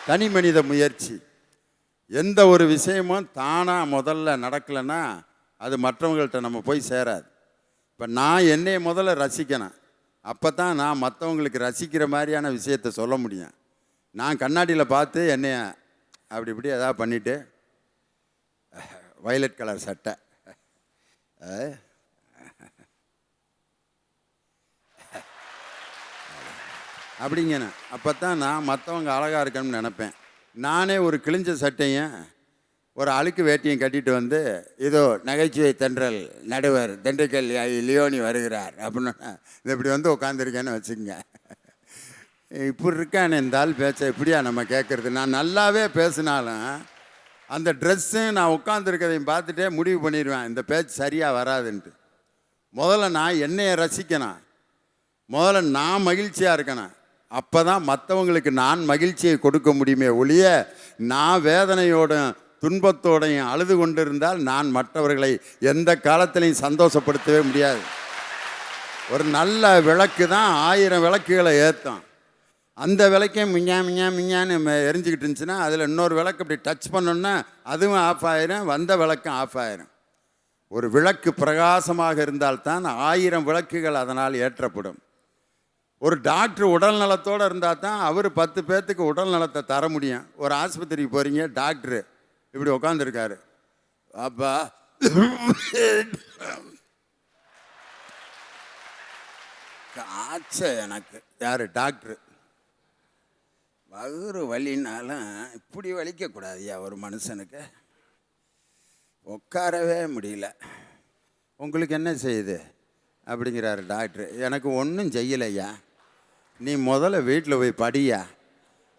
தனி மனித முயற்சி. எந்த ஒரு விஷயமும் தானாக முதல்ல நடக்கலைன்னா அது மற்றவங்கள்ட்ட நம்ம போய் சேராது. இப்போ நான் என்னையை முதல்ல ரசிக்கணும். அப்போ தான் நான் மற்றவங்களுக்கு ரசிக்கிற மாதிரியான விஷயத்தை சொல்ல முடியும். நான் கண்ணாடியில் பார்த்து என்னைய அப்படி இப்படி எதாவது பண்ணிவிட்டு வயலட் கலர் சட்டை அப்படிங்கண்ணே, அப்போ தான் நான் மற்றவங்க அழகாக இருக்கணும்னு நினப்பேன். நானே ஒரு கிழிஞ்ச சட்டையும் ஒரு அழுக்கு வேட்டியும் கட்டிட்டு வந்து இதோ நகைச்சுவை தென்றல் நடுவர் திண்டுக்கல் லியோனி வருகிறார் அப்படின்னு இது இப்படி வந்து உட்காந்துருக்கேன்னு வச்சுக்கோங்க. இப்படி இருக்கானே இந்த ஆள் பேச்ச இப்படியா நம்ம கேட்குறது? நான் நல்லாவே பேசினாலும் அந்த ட்ரெஸ்ஸு நான் உட்காந்துருக்கதையும் பார்த்துட்டே முடிவு பண்ணிடுவேன் இந்த பேச்சு சரியாக வராதுன்ட்டு. முதல்ல நான் என்னையை ரசிக்கணும், முதல்ல நான் மகிழ்ச்சியாக இருக்கணும். அப்போ தான் மற்றவங்களுக்கு நான் மகிழ்ச்சியை கொடுக்க முடியுமே ஒழிய நான் வேதனையோடும் துன்பத்தோடையும் அழுது கொண்டிருந்தால் நான் மற்றவர்களை எந்த காலத்திலையும் சந்தோஷப்படுத்தவே முடியாது. ஒரு நல்ல விளக்கு தான் 1000 விளக்குகளை ஏற்றும். அந்த விளக்கே மிஞ்சான்னு எரிஞ்சிக்கிட்டு இருந்துச்சுன்னா அதில் இன்னொரு விளக்கு அப்படி டச் பண்ணோன்னா அதுவும் ஆஃப் ஆயிரும், வந்த விளக்கும் ஆஃப் ஆயிரும். ஒரு விளக்கு பிரகாசமாக இருந்தால்தான் 1000 விளக்குகள் அதனால் ஏற்றப்படும். ஒரு டாக்டர் உடல் நலத்தோடு இருந்தால் தான் அவர் 10 பேர்த்துக்கு உடல் நலத்தை தர முடியும். ஒரு ஆஸ்பத்திரிக்கு போகிறீங்க, டாக்டரு இப்படி உட்காந்துருக்காரு, அப்பா காய்ச்ச எனக்கு யார் டாக்டரு வகுறு வலினாலும் இப்படி வலிக்கக்கூடாதுயா ஒரு மனுஷனுக்கு, உட்காரவே முடியல, உங்களுக்கு என்ன செய்யுது அப்படிங்கிறாரு டாக்டரு. எனக்கு ஒன்றும் செய்யலையா, நீ முதல்ல வீட்டில் போய் படியா,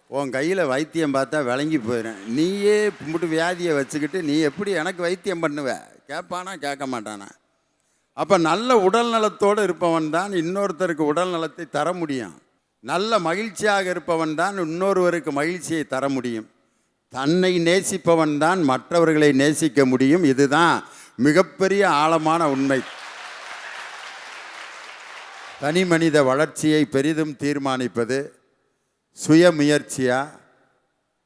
உன் கையில் வைத்தியம் பார்த்தா விளங்கி போயிடும், நீயே கும்பிட்டு வியாதியை வச்சுக்கிட்டு நீ எப்படி எனக்கு வைத்தியம் பண்ணுவ? கேட்பானா கேட்க மாட்டானா? அப்போ நல்ல உடல் நலத்தோடு இருப்பவன் தான் இன்னொருத்தருக்கு உடல் நலத்தை தர முடியும். நல்ல மகிழ்ச்சியாக இருப்பவன் தான் இன்னொருவருக்கு மகிழ்ச்சியை தர முடியும். தன்னை நேசிப்பவன் தான் மற்றவர்களை நேசிக்க முடியும். இதுதான் மிகப்பெரிய ஆழமான உண்மை. தனி மனித வளர்ச்சியை பெரிதும் தீர்மானிப்பது சுயமுயற்சியா,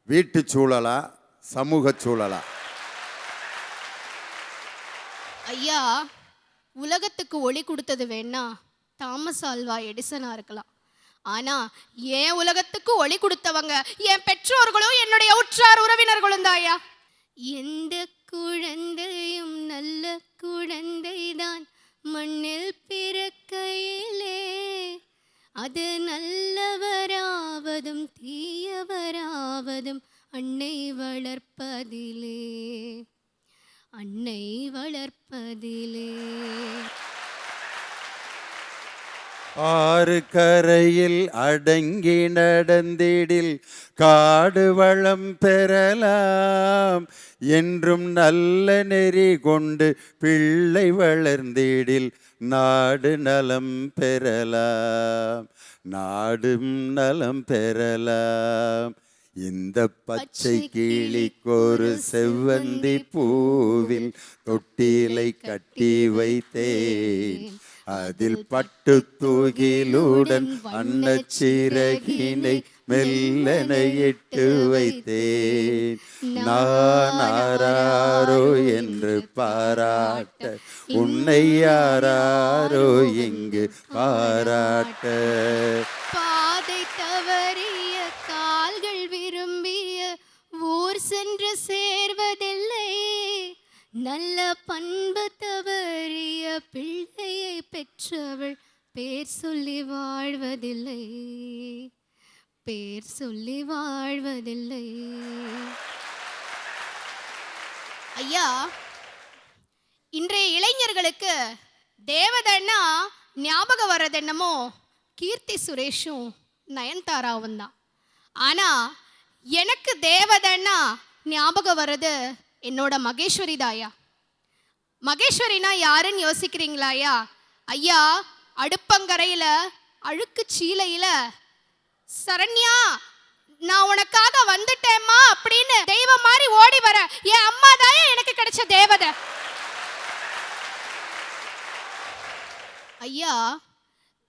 வீட்டு சூழலா, சமூக சூழலா? ஐயா, உலகத்துக்கு ஒளி கொடுத்தது வேணா தாமஸ் ஆல்வா எடிசனா இருக்கலாம். ஆனா என் உலகத்துக்கு ஒளி கொடுத்தவங்க என் பெற்றோர்களும் என்னுடைய உற்றார் உறவினர்களும் தான் ஐயா. எந்த குழந்தையும் நல்ல குழந்தைதான் மண்ணில் பிறக்கையிலே, அது நல்லவராவதும் தீயவராவதும் அன்னை வளர்ப்பதிலே, அன்னை வளர்ப்பதிலே. ஆறு கரையில் அடங்கி நடந்திடில் காடு வளம் பெறலாம், என்றும் நல்ல நெறி கொண்டு பிள்ளை வளர்ந்திடில் நாடு நலம் பெறலாம், நாடும் நலம் பெறலாம். இந்த பச்சை கிளிக்கொரு செவ்வந்தி பூவில் தொட்டிலை கட்டி வைத்தேன், அதில் பட்டு தூகிலுடன் அன்னச்சிறகினை மெல்லன இட்டு வைத்தேன். நான் ஆராரோ என்று பாராட்ட உன்னை யாராரோ இங்கு பாராட்ட. பாதை தவறிய கால்கள் விரும்பிய ஊர் சென்று சேர்வதில்லை, நல்ல பண்பு தவறிய பிள்ளையை பெற்றவள் பேர் சொல்லி வாழ்வதில்லை, பேர் சொல்லி வாழ்வதில்லை. ஐயா, இன்றைய இளைஞர்களுக்கு தேவதன்னா ஞாபகம் வர்றது என்னமோ கீர்த்தி சுரேஷும் நயன்தாராவும் தான். ஆனா எனக்கு தேவதன்னா ஞாபகம் வர்றது என்னோட மகேஸ்வரி தாயா. மகேஸ்வரினா யாருன்னு யோசிக்கிறீங்களாயா? ஐயா, அடுப்பங்கரையில் அழுக்கு சீலையில் சரண்யா நான் உனக்காக வந்துட்டேம்மா அப்படின்னு தெய்வம் மாதிரி ஓடி வர என் அம்மா தாயா எனக்கு கிடைச்ச தேவதை. ஐயா,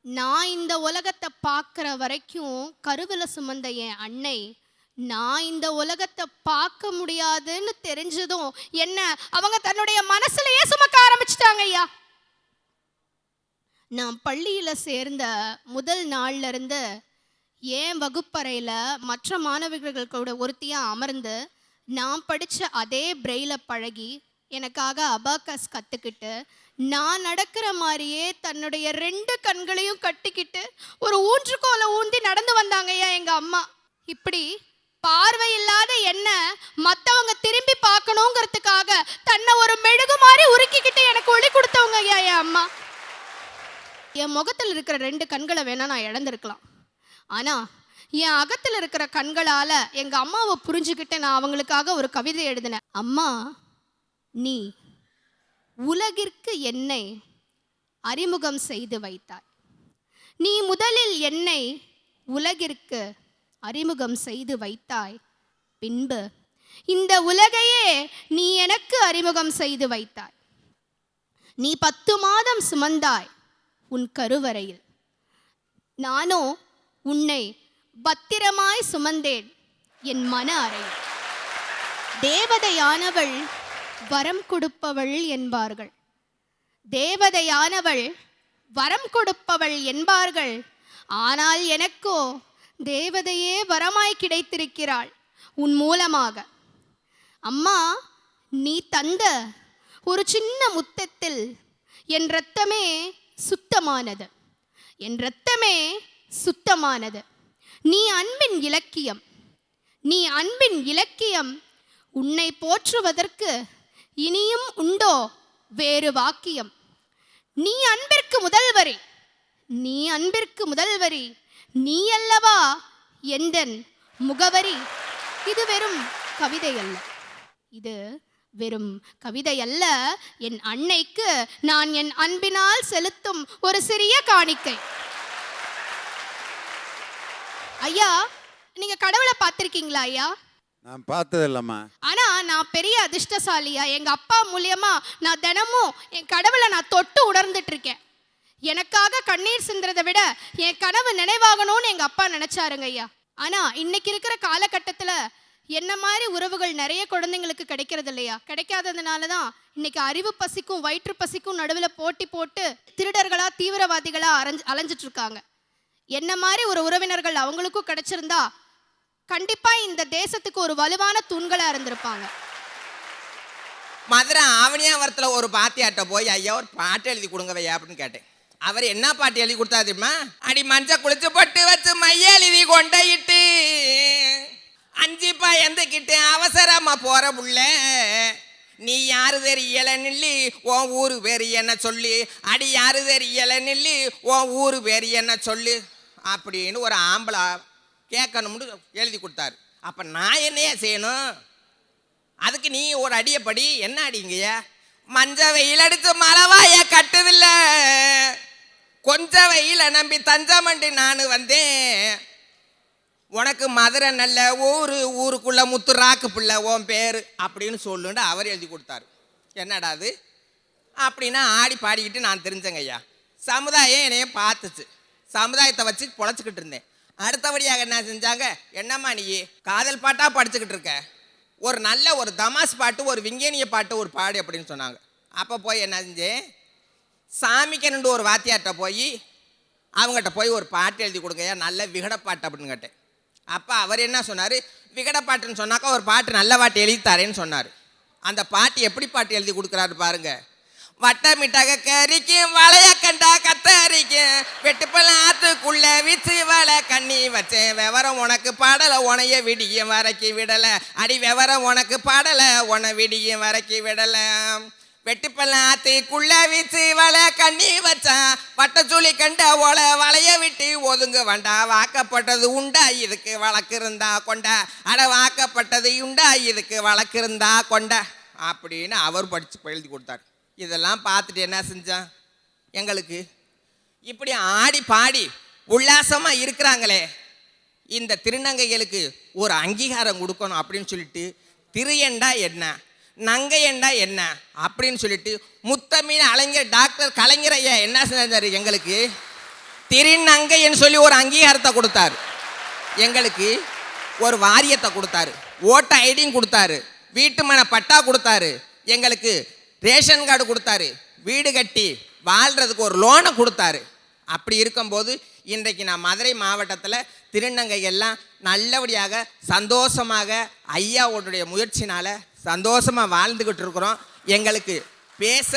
நான் இந்த உலகத்தை பார்க்குற வரைக்கும் கருவில் சுமந்த என் அன்னை நான் இந்த உலகத்தை பார்க்க முடியாதுன்னு தெரிஞ்சதும் என்ன அவங்க தன்னுடைய மனசுலயே சுமக்க ஆரம்பிச்சிட்டாங்க ஐயா. நான் பள்ளியில சேர்ந்த முதல் நாள்ல இருந்து ஏன் வகுப்பறையில மற்ற மாணவர்கள் கூட ஒருத்தியா அமர்ந்து நான் படிச்ச அதே பிரெயில பழகி எனக்காக அபாக்கஸ் கத்துக்கிட்டு நான் நடக்கிற மாதிரியே தன்னுடைய 2 கண்களையும் கட்டிக்கிட்டு ஒரு ஊன்றுகோலை ஊந்தி நடந்து வந்தாங்க ஐயா எங்க அம்மா. இப்படி பார்வை இல்லாத என்ன மற்றவங்க திரும்பி பார்க்கணுங்கிறதுக்காக தன்னை ஒரு மெழுகு மாதிரி உருக்கிக்கிட்டு எனக்கு ஒளி கொடுத்தவங்க ஐயா என் அம்மா. என் முகத்தில் இருக்கிற 2 கண்களை வேணா நான் இழந்திருக்கலாம், ஆனா என் அகத்தில் இருக்கிற கண்களால எங்க அம்மாவை புரிஞ்சுக்கிட்டு நான் அவங்களுக்காக ஒரு கவிதை எழுதினேன். அம்மா, நீ உலகிற்கு என்னை அறிமுகம் செய்து வைத்தாய். நீ முதலில் என்னை உலகிற்கு அறிமுகம் செய்து வைத்தாய். பின்பு இந்த உலகையே நீ எனக்கு அறிமுகம் செய்து வைத்தாய். நீ 10 மாதம் சுமந்தாய் உன் கருவறையில். நானோ உன்னை பத்திரமாய் சுமந்தேன் என் மன அறையில். தேவதையானவள் வரம் கொடுப்பவள் என்பார்கள். தேவதையானவள் வரம் கொடுப்பவள் என்பார்கள். ஆனால் எனக்கோ தேவதையே வரமாய் கிடைத்திருக்கிறாள் உன் மூலமாக. அம்மா, நீ தந்த ஒரு சின்ன முத்தத்தில் என் இரத்தமே சுத்தமானது, என் இரத்தமே சுத்தமானது. நீ அன்பின் இலக்கியம், நீ அன்பின் இலக்கியம். உன்னை போற்றுவதற்கு இனியும் உண்டோ வேறு வாக்கியம். நீ அன்பிற்கு முதல்வரி, நீ அன்பிற்கு முதல்வரி. நீ அல்லவா எந்தன் முகவரி. இது வெறும் கவிதை அல்ல, இது வெறும் கவிதை அல்ல. என் அன்னைக்கு நான் என் அன்பினால் செலுத்தும் ஒரு சிறிய காணிக்கை. ஐயா, நீங்க கடவுளை பார்த்திருக்கீங்களா ஐயா? நான் பார்த்தது இல்லம்மா. ஆனா நான் பெரிய அதிர்ஷ்டசாலியா. எங்க அப்பா மூலியமா நான் தினமும் என் கடவுளை நான் தொட்டு உணர்ந்துட்டு இருக்கேன். எனக்காக கண்ணீர் சிந்துறதை விட என் கனவு நினைவாகணும்னு எங்க அப்பா நினைச்சாருங்க ஐயா. ஆனா இன்னைக்கு இருக்கிற காலகட்டத்துல என்ன மாதிரி உறவுகள் நிறைய குழந்தைங்களுக்கு கிடைக்கிறது இல்லையா? கிடைக்காததுனால தான் இன்னைக்கு அறிவு பசிக்கும் வயிற்று பசிக்கும் நடுவில் போட்டி போட்டு திருடர்களா தீவிரவாதிகளா அலைஞ்சிட்டு இருக்காங்க. என்ன மாதிரி ஒரு உறவினர்கள் அவங்களுக்கும் கிடைச்சிருந்தா கண்டிப்பா இந்த தேசத்துக்கு ஒரு வலுவான தூண்களா இருந்திருப்பாங்க. மதுரை ஆவணியாவரத்துல ஒரு பாத்தியாட்ட போய் ஐயா ஒரு பாட்டு எழுதி கொடுங்கவையா அப்படின்னு கேட்டேன். அவர் என்ன பாட்டு எழுதி கொடுத்தா தெரியுமா? அடி மஞ்ச குளிச்சு பொட்டு வச்சு மைய எழுதி கொண்டையிட்டு 5 பயந்துக்கிட்டு அவசரமா போற புள்ள, நீ யாரு தெரியல நில்லி உன் ஊரு பேரு என்ன சொல்லி, அடி யாரு தெரியல நில்லி உன் ஊரு பேரு என்ன சொல்லு அப்படின்னு ஒரு ஆம்பளை கேட்கணும்னு எழுதி கொடுத்தாரு. அப்போ நான் என்னையா செய்யணும்? அதுக்கு நீ ஒரு அடியை படி. என்ன அடிங்கய்யா? மஞ்ச வெயில் அடித்து மலவாய கட்டுதில்ல, கொஞ்சம் வெயில நம்பி தஞ்சமண்டி நான் வந்தேன். உனக்கு மதுரை நல்ல ஊரு, ஊருக்குள்ள முத்துராக்கு பிள்ளை உன் பேரு அப்படின்னு சொல்லுன்னு அவர் எழுதி கொடுத்தாரு. என்னடா அது அப்படின்னா ஆடி பாடிக்கிட்டு நான் தெரிஞ்சேங்க ஐயா. சமுதாயம் என்னைய பார்த்துச்சு, சமுதாயத்தை வச்சு பொழைச்சிக்கிட்டு இருந்தேன். அடுத்தபடியாக என்ன செஞ்சாங்க? என்னம்மா நீ காதல் பாட்டாக படிச்சுக்கிட்டு இருக்க, ஒரு நல்ல ஒரு தமாஸ் பாட்டு ஒரு விஞ்ஞானிய பாட்டு ஒரு பாடு அப்படின்னு சொன்னாங்க. அப்போ போய் என்ன செஞ்சேன்? சாமிக்கணுண்டு ஒரு வாத்தியார்கிட்ட போய் அவங்ககிட்ட போய் ஒரு பாட்டு எழுதி கொடுங்கய்யா, நல்ல விகட பாட்டு அப்படின்னு கேட்டேன். அப்போ அவர் என்ன சொன்னார்? விகட பாட்டுன்னு சொன்னாக்கா ஒரு பாட்டு நல்ல பாட்டு எழுதி தரேன்னு சொன்னார். அந்த பாட்டு எப்படி பாட்டு எழுதி கொடுக்குறாரு பாருங்க. வட்டமிட்டாக கறிக்கும் வளைய கண்டா கத்தரிக்கும் வெட்டுப்பழம் ஆத்துக்குள்ள வீச்சு வலை கண்ணி வச்சேன். விவரம் உனக்கு பாடலை உனைய விடியும் வரைக்கி விடலை, அடி விவரம் உனக்கு பாடலை உன விடியும் வரைக்கி விடலை. வெட்டுப்பழம் ஆத்துக்குள்ள வீச்சு வலை கண்ணி வச்சான், வட்டச்சூளி கண்ட ஓல வளைய விட்டு ஒதுங்க வேண்டா. வாக்கப்பட்டது உண்டா இதுக்கு வழக்கு இருந்தா கொண்டா, அட வாக்கப்பட்டது உண்டா இதுக்கு வழக்கு இருந்தா கொண்டா அப்படின்னு அவர் படித்து எழுதி கொடுத்தார். இதெல்லாம் பார்த்துட்டு என்ன செஞ்சான்? எங்களுக்கு இப்படி ஆடி பாடி உல்லாசமாக இருக்கிறாங்களே, இந்த திருநங்கைகளுக்கு ஒரு அங்கீகாரம் கொடுக்கணும் அப்படின்னு சொல்லிட்டு திரியண்டா என்ன, நங்கையண்டா என்ன அப்படின்னு சொல்லிட்டு முத்தமிழ் அலைஞர் டாக்டர் கலைஞர் ஐயா என்ன செஞ்சார்? எங்களுக்கு திருநங்கைன்னு சொல்லி ஒரு அங்கீகாரத்தை கொடுத்தாரு. எங்களுக்கு ஒரு வாரியத்தை கொடுத்தாரு, ஓட்ட ஐடியும் கொடுத்தாரு, வீட்டு மன பட்டா கொடுத்தாரு, எங்களுக்கு ரேஷன் கார்டு கொடுத்தாரு, வீடு கட்டி வாழ்கிறதுக்கு ஒரு லோனை கொடுத்தாரு. அப்படி இருக்கும்போது இன்றைக்கு நான் மதுரை மாவட்டத்தில் திருநங்கைகள்லாம் நல்லபடியாக சந்தோஷமாக ஐயாவுடைய முயற்சினால் சந்தோஷமாக வாழ்ந்துக்கிட்டு இருக்கிறோம். எங்களுக்கு பேச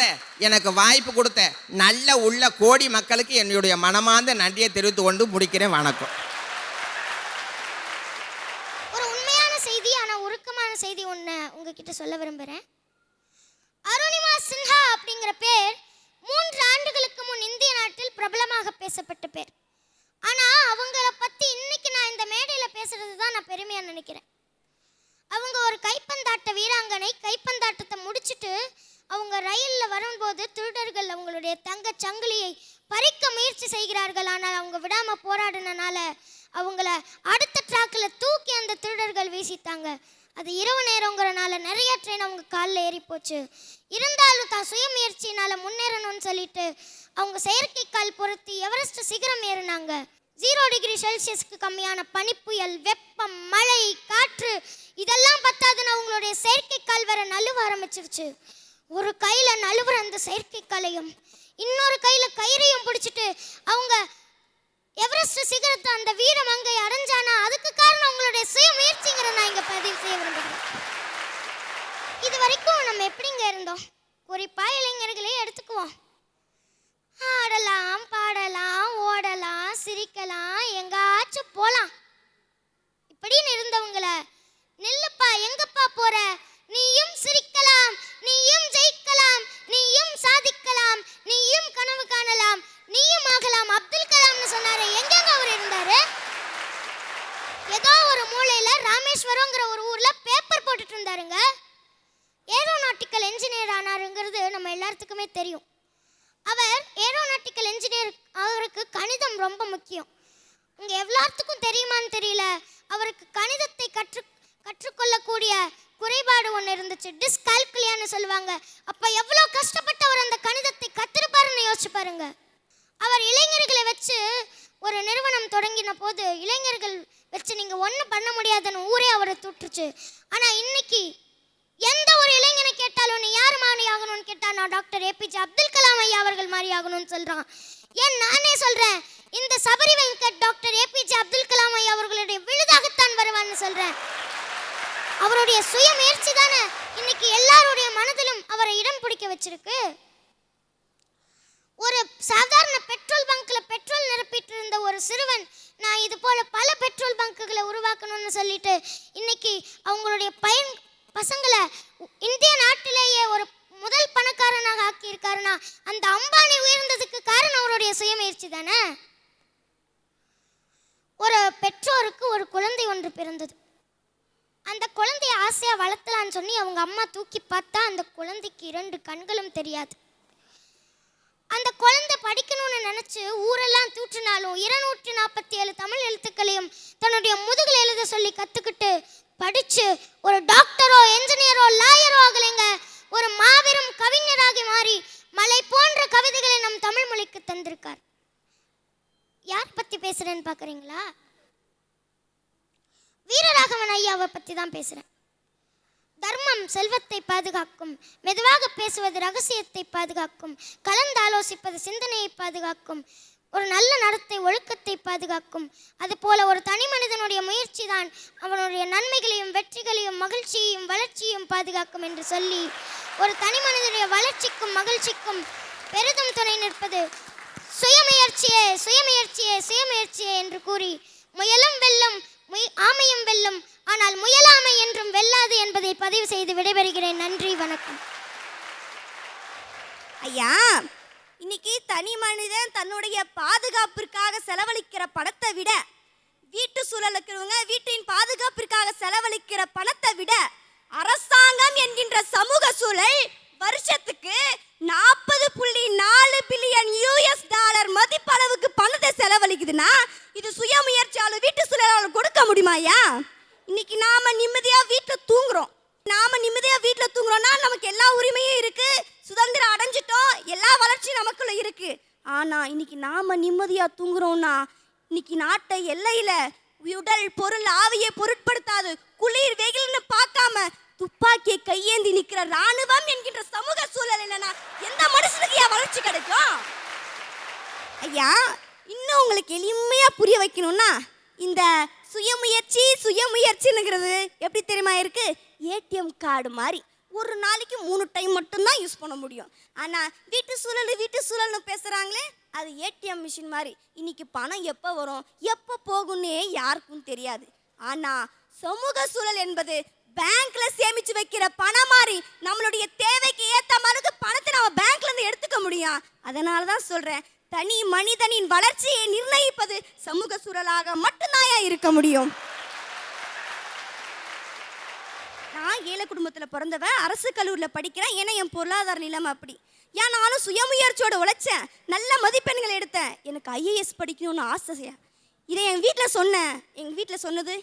எனக்கு வாய்ப்பு கொடுத்த நல்ல உள்ள கோடி மக்களுக்கு என்னுடைய மனமார்ந்த நன்றியை தெரிவித்து கொண்டு முடிக்கிறேன். வணக்கம். ஒரு உண்மையான செய்தி, ஆனால் உருக்கமான செய்தி ஒன்று உங்ககிட்ட சொல்ல விரும்புகிறேன். அருணிமா சின்ஹா அப்படிங்கிற பேர் 3 ஆண்டுகளுக்கு முன் இந்திய நாட்டில் பிரபலமாக பேசப்பட்ட பேர். ஆனால் அவங்கள பற்றி இன்னைக்கு நான் இந்த மேடையில் பேசுறது தான் நான் பெருமையாக நினைக்கிறேன். அவங்க ஒரு கைப்பந்தாட்ட வீராங்கனை. கைப்பந்தாட்டத்தை முடிச்சுட்டு அவங்க ரயிலில் வரும்போது திருடர்கள் அவங்களுடைய தங்க சங்கிலியை பறிக்க முயற்சி செய்கிறார்கள். ஆனால் அவங்க விடாமல் போராடினால அவங்கள அடுத்த ட்ராக்கில் தூக்கி அந்த திருடர்கள் வீசித்தாங்க. அது இரவு நேரங்கிறனால நிறைய ட்ரெயின் அவங்க காலில் ஏறி போச்சு. இருந்தாலும் தான் சுயமுயற்சினால் முன்னேறணும்னு சொல்லிட்டு அவங்க செயற்கைக்கால் பொருத்தி எவரெஸ்ட் சிகரம் ஏறினாங்க. 0 டிகிரி செல்சியஸ்க்கு கம்மியான பனிப்புயல், வெப்பம், மழை, காற்று இதெல்லாம் பத்தாதுன்னு அவங்களுடைய செயற்கைக்கால் வர நழுவ ஆரம்பிச்சிருச்சு. ஒரு கையில் நழுவுற அந்த செயற்கைக்காலையும் இன்னொரு கையில் கயிறையும் பிடிச்சிட்டு அவங்க எவரெஸ்ட் சிகரத்தை அந்த வீரம் அங்கே அடைஞ்சானா அதுக்கு காரணம் உங்களுடைய சுயமுயற்சிங்கிற நான் இங்கே பதிவு செய்ய விரும்புகிறேன். இது வரைக்கும் நம்ம எப்படிங்க இருந்தோம்? குறிப்பாக இளைஞர்களே எடுத்துக்குவோம். ஆடலாம், பாடலாம், ஓடலாம், சிரிக்கலாம், எங்காச்சும் போகலாம் இப்படின்னு இருந்தவங்கள நில்லுப்பா, எங்கப்பா போற, நீயும் சிரிக்கலாம், நீயும் ஜெயிக்கலாம், நீயும் சாதிக்கலாம், நீயும் கனவு காணலாம், நீயும் ஆகலாம் அப்துல் கலாம்னு சொன்னாரு. எங்கெங்க அவர் இருந்தாரு? ஏதோ ஒரு மூலையில ராமேஸ்வரம்ங்கிற ஒரு ஊர்ல பேப்பர் போட்டுட்டு இருந்தாருங்க. ஏரோநாட்டிக்கல் என்ஜினியர் ஆனாருங்கிறது நம்ம எல்லாத்துக்குமே தெரியும். அவர் ஏரோநாட்டிக்கல் என்ஜினியர் அவருக்கு கணிதம் ரொம்ப முக்கியம். உங்க எல்லாத்துக்கும் தெரியுமான்னு தெரியல, அவருக்கு கணிதத்தை கற்றுக்கொள்ளக்கூடிய குறைபாடு ஒன்று இருந்துச்சு. டிஸ்கால்குலியான்னு சொல்லுவாங்க. அப்ப எவ்வளோ கஷ்டப்பட்டு அவர் அந்த கணிதத்தை கத்திருப்பாருன்னு யோசிச்சு பாருங்க. அவர் இளைஞர்களை வச்சு ஒரு நிறுவனம் தொடங்கின போது இளைஞர்கள் வச்சு நீங்க ஒன்றும் பண்ண முடியாதுன்னு ஊரே அவரை தூற்றுச்சு. ஆனா இன்னைக்கு எந்த ஒரு இளைஞனை கேட்டாலும் நீ யார் மாதிரி ஆகணும்னு கேட்டா நான் டாக்டர் ஏபிஜே அப்துல் கலாம் ஐயா அவர்கள் மாதிரி ஆகணும்னு சொல்றான். ஏன் நானே சொல்றேன், இந்த சபரி வெங்கட் டாக்டர் ஏபிஜே அப்துல் கலாம் ஐயா அவர்களுடைய விழுதாகத்தான் வருவான்னு சொல்றேன். அவருடைய சுயமுயற்சி தானே இன்னைக்கு எல்லாருடைய மனதிலும் அவரை இடம் பிடிக்க வச்சிருக்கு. ஒரு சாதாரண பெட்ரோல் பங்க்ல பெட்ரோல் நிரப்பிட்டு இருந்த ஒரு சிறுவன் நான் இது போல பல பெட்ரோல் பங்குகளை உருவாக்கணும்னு சொல்லிட்டு இன்னைக்கு அவங்களுடைய பசங்களை இந்திய நாட்டிலேயே ஒரு முதல் பணக்காரனாக ஆக்கி இருக்காருன்னா அந்த அம்பானி உயர்ந்ததுக்கு காரணம் அவருடைய சுயமுயற்சி தானே. ஒரு பெற்றோருக்கு ஒரு குழந்தை ஒன்று பிறந்தது. அந்த குழந்தைய ஆசையா வளர்த்தலான்னு சொல்லி அவங்க அம்மா தூக்கி பார்த்தா அந்த குழந்தைக்கு 2 கண்களும் தெரியாது. அந்த குழந்தை படிக்கணும்னு நினைச்சு ஊரெல்லாம் தூற்றினாலும் 247 தமிழ் எழுத்துக்களையும் தன்னுடைய முதுகில் எழுத சொல்லி கத்துக்கிட்டு படிச்சு ஒரு டாக்டரோ என்ஜினியரோ லாயரோ ஆகலைங்க. ஒரு மாபெரும் கவிஞராகி மாறி மலை போன்ற கவிதைகளை நம் தமிழ் மொழிக்கு தந்திருக்கார். யார் பத்தி பேசுறேன்னு பாக்குறீங்களா? வீரராகவன் ஐயாவை பத்தி தான் பேசுறேன். தர்மம் செல்வத்தை பாதுகாக்கும், மெதுவாக பேசுவது ரகசியத்தை பாதுகாக்கும், கலந்து ஆலோசிப்பது சிந்தனையை பாதுகாக்கும், ஒரு நல்ல நடத்தை ஒழுக்கத்தை பாதுகாக்கும். அதுபோல ஒரு தனி மனிதனுடைய முயற்சி தான் அவனுடைய நன்மைகளையும் வெற்றிகளையும் மகிழ்ச்சியையும் வளர்ச்சியையும் பாதுகாக்கும் என்று சொல்லி ஒரு தனி மனிதனுடைய வளர்ச்சிக்கும் மகிழ்ச்சிக்கும் பெரிதும் துணை நிற்பது சுயமுயற்சியே சுயமுயற்சியே சுயமுயற்சியே என்று கூறி முயலும் வெல்லும் ஆமையும் வெல்லும், ஆனால் முயலாமை என்றும் வெல்லாது என்பதை பதிவு செய்து விடைபெறுகிறேன். நன்றி, வணக்கம். ஐயா, இன்னைக்கு தனி மனிதன் தன்னுடைய பாதுகாப்பிற்காக செலவழிக்கிற பணத்தை விட வீட்டு சூழலுக்கிறவங்க வீட்டின் பாதுகாப்பிற்காக செலவழிக்கிற பணத்தை விட அரசாங்கம் என்கின்ற சமூக சூழல் வருஷத்துக்கு 40.4 பில்லியன் US$ மதிப்பளவுக்கு பணத்தை செலவழிக்குதுன்னா இது சுயமுயற்சியாளர் வீட்டு சூழலாளர் கொடுக்க முடியுமாயா? இன்னைக்கு நாம நிம்மதியா வீட்டில் தூங்குறோம். தூங்குறோம்னா நமக்கு எல்லா உரிமையும் இருக்கு, சுதந்திரம் அடைஞ்சிட்டோம், எல்லா வளர்ச்சியும் நமக்குள்ள இருக்கு. ஆனா இன்னைக்கு நாம நிம்மதியா தூங்குறோம்னா இன்னைக்கு நாட்டை எல்லையில உடல் பொருள் ஆவியை பொருட்படுத்தாது, குளிர் வெயில்னு பார்க்காம துப்பாக்கியை கையேந்தி நிக்கிற ராணுவம் என்கின்ற சமூக சூழல் இல்லைன்னா எந்த மனுஷனுக்கு ஏன் வளர்ச்சி கிடைக்கும்? ஐயா, இன்னும் உங்களுக்கு எளிமையா புரிய வைக்கணும்னா இந்த சுயமுயற்சிங்கிறது எப்படி தெரியுமா இருக்கு? ஏடிஎம் கார்டு மாதிரி ஒரு நாளைக்கு 3 டைம் மட்டும்தான் யூஸ் பண்ண முடியும். ஆனால் வீட்டு சூழல்னு பேசுகிறாங்களே, அது ஏடிஎம் மிஷின் மாதிரி. இன்னைக்கு பணம் எப்போ வரும் எப்போ போகும்னே யாருக்கும் தெரியாது. ஆனால் சமூக சூழல் என்பது பேங்க்ல சேமிச்சு வைக்கிற பணம் மாதிரி. நம்மளுடைய தேவைக்கு ஏற்ற மாதிரி பணத்தை நம்ம பேங்க்ல இருந்து எடுத்துக்க முடியும். அதனால தான் சொல்றேன், தனி மனிதனின் வளர்ச்சியை நிர்ணயிப்பது சமூக சூழலாக மட்டும்தான் இருக்க முடியும். நான் ஏழை குடும்பத்தில் பிறந்தவ, அரசு கல்லூரியில் படிக்கிறேன். ஏன்னா என் பொருளாதார நிலைமை அப்படி. ஏன் நானும் சுயமுயற்சியோட உழைச்சேன், நல்ல மதிப்பெண்கள் எடுத்தேன். எனக்கு ஐஏஎஸ் படிக்கணும்னு ஆசையா. இதை என் வீட்டில் சொன்னேன். எங்கள் வீட்டில் சொன்னது,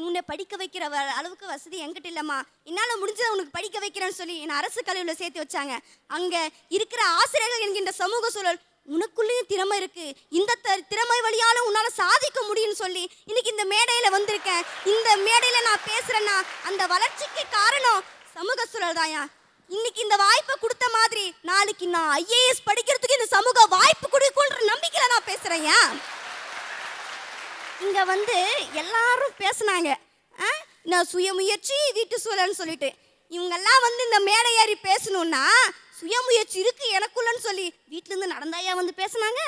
உன்னை படிக்க வைக்கிற அளவுக்கு வசதி என்கிட்ட இல்லைம்மா, என்னால் முடிஞ்சதை உனக்கு படிக்க வைக்கிறேன்னு சொல்லி என்னை அரசு கல்லூரியில் சேர்த்து வச்சாங்க. அங்கே இருக்கிற ஆசிரியர்கள் என்கின்ற சமூக சூழல், உனக்குள்ளேயும் திறமை இருக்கு, இந்த திறமை வழியாலும் உன்னால சாதிக்க முடியும்னு சொல்லி இன்னைக்கு இந்த மேடையில வந்திருக்கேன். இந்த மேடையில நான் பேசுறேன்னா அந்த வளர்ச்சிக்கு காரணம் சமூக சூழல் தாயா. இன்னைக்கு இந்த வாய்ப்பை கொடுத்த மாதிரி நாளைக்கு நான் ஐஏஎஸ் படிக்கிறதுக்கு இந்த சமூக வாய்ப்பு கொடுக்குன்ற நம்பிக்கையில நான் பேசுறேன். இங்க எல்லாரும் பேசுனாங்க, நான் சுயமுயற்சி வீட்டு சூழல்னு சொல்லிட்டு. இவங்கெல்லாம் இந்த மேடை ஏறி பேசணும்னா சுயமுயற்சி இருக்கு எனக்குள்ளன்னு சொல்லி வீட்டிலேருந்து நடந்தாயா பேசுனாங்க?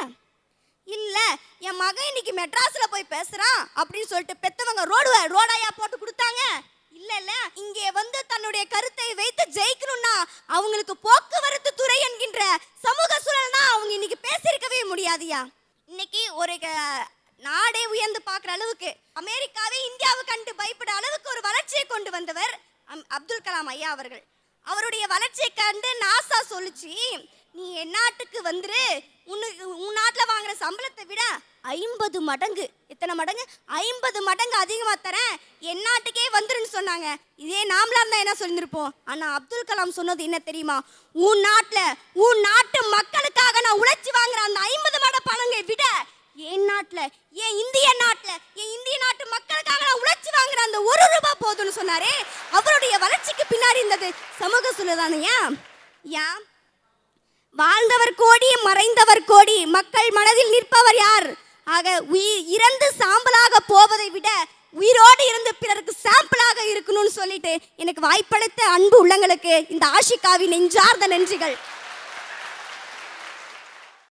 இல்லை, என் மகன் இன்னைக்கு மெட்ராஸில் போய் பேசுகிறான் அப்படின்னு சொல்லிட்டு பெற்றவங்க ரோடாயா போட்டு கொடுத்தாங்க? இல்லை, இங்கே தன்னுடைய கருத்தை வைத்து ஜெயிக்கணும்னா அவங்களுக்கு போக்குவரத்து துறை என்கின்ற சமூக சூழல்னா அவங்க இன்னைக்கு பேசியிருக்கவே முடியாதியா. இன்னைக்கு ஒரு நாடே உயர்ந்து பார்க்குற அளவுக்கு, அமெரிக்காவே இந்தியாவை கண்டு பயப்பட அளவுக்கு ஒரு வளர்ச்சியை கொண்டு வந்தவர் அப்துல் கலாம் ஐயா அவர்கள். அவருடைய வளர்ச்சியை கண்டு நாசா சொல்லிச்சு, நீ என் நாட்டுக்கு வந்துரு, உன் நாட்டில் வாங்குற சம்பளத்தை விட 50 மடங்கு, எத்தனை மடங்கு? 50 மடங்கு அதிகமாக தரேன், என் நாட்டுக்கே வந்துருன்னு சொன்னாங்க. இதே நாமளா இருந்தால் என்ன சொல்லியிருப்போம்? ஆனால் அப்துல் கலாம் சொன்னது என்ன தெரியுமா? உன் நாட்டு மக்களுக்காக நான் உழைச்சி வாங்குற அந்த 50 மடங்கு பணங்களை விட என் நாட்டில், என் இந்திய நாட்டு மக்களுக்காக நான் உழைச்சி வாங்குற அந்த 1 ரூபாய் போதும்னு சொன்னாரே. அவருடைய வளர்ச்சிக்கு பின்னாடி இருந்தது சமூக சூழல் தானே. வாழ்ந்தவர் கோடி மறைந்தவர் கோடி, மக்கள் மனதில் நிற்பவர் யார்? ஆக இறந்து சாம்பலாக போவதை விட உயிரோடு இருந்து பிறருக்கு சாம்பிளாக இருக்கணும்னு சொல்லிட்டு எனக்கு வாய்ப்பளித்த அன்பு உள்ளங்களுக்கு இந்த ஆஷிகாவின் நெஞ்சார்ந்த நன்றிகள்.